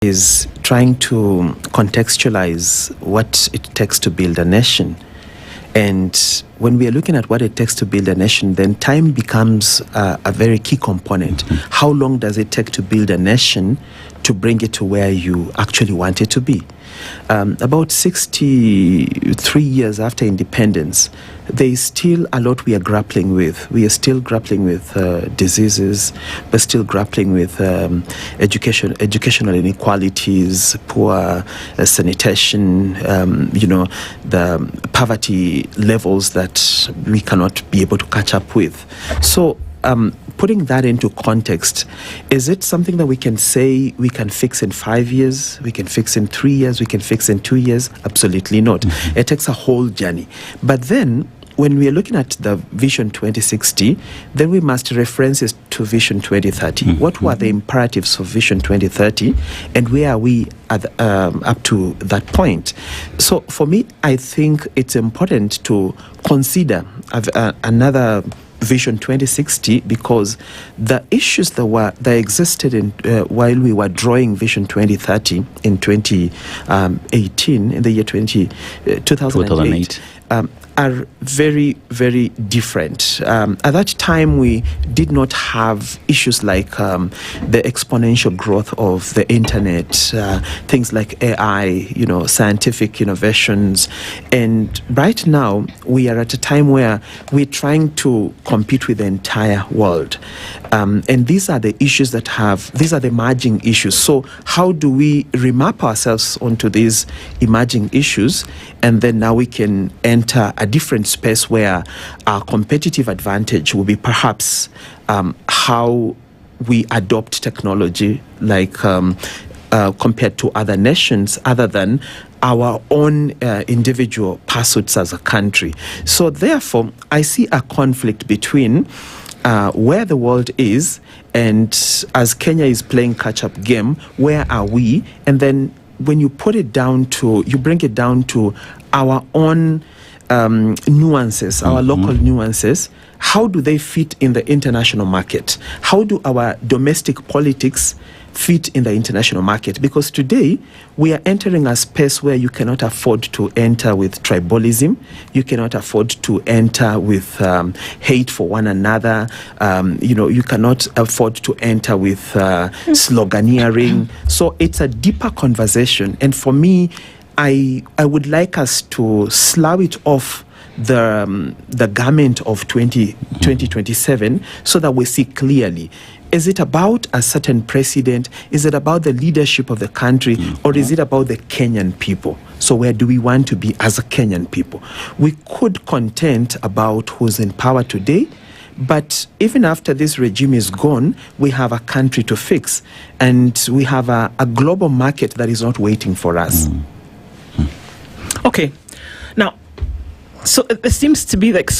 is trying to contextualize what it takes to build a nation. And when we are looking at what it takes to build a nation, then time becomes a very key component. How long does it take to build a nation to bring it to where you actually want it to be? About 63 years after independence, there is still a lot we are grappling with. We are still grappling with diseases. We're still grappling with educational inequalities, poor sanitation, the poverty levels that we cannot be able to catch up with. So putting that into context, is it something that we can say we can fix in 5 years, we can fix in 3 years, we can fix in 2 years? Absolutely not. It takes a whole journey. But then, when we are looking at the Vision 2060, then we must reference it to Vision 2030. What were the imperatives for Vision 2030, and where are we at up to that point? So for me, I think it's important to consider another Vision 2060, because the issues that existed in while we were drawing Vision 2030 in 2018, in the year 2008. Are very, very different. At that time, we did not have issues like the exponential growth of the internet, things like AI, scientific innovations. And right now, we are at a time where we're trying to compete with the entire world. And these are the issues these are the emerging issues. So how do we remap ourselves onto these emerging issues? And then now we can enter a different space where our competitive advantage will be perhaps how we adopt technology, like compared to other nations, other than our own individual pursuits as a country. So therefore, I see a conflict between where the world is, and as Kenya is playing catch-up game, where are we? And then when you bring it down to our own nuances, our local nuances, how do they fit in the international market? How do our domestic politics fit in the international market? Because today we are entering a space where you cannot afford to enter with tribalism. You cannot afford to enter with hate for one another. You cannot afford to enter with sloganeering. So it's a deeper conversation. And for me, I would like us to slough it off the garment of 2027 so that we see clearly. Is it about a certain president? Is it about the leadership of the country? Or is it about the Kenyan people? So where do we want to be as a Kenyan people? We could contend about who's in power today, but even after this regime is gone, we have a country to fix. And we have a global market that is not waiting for us. Okay. Now, so it seems to be like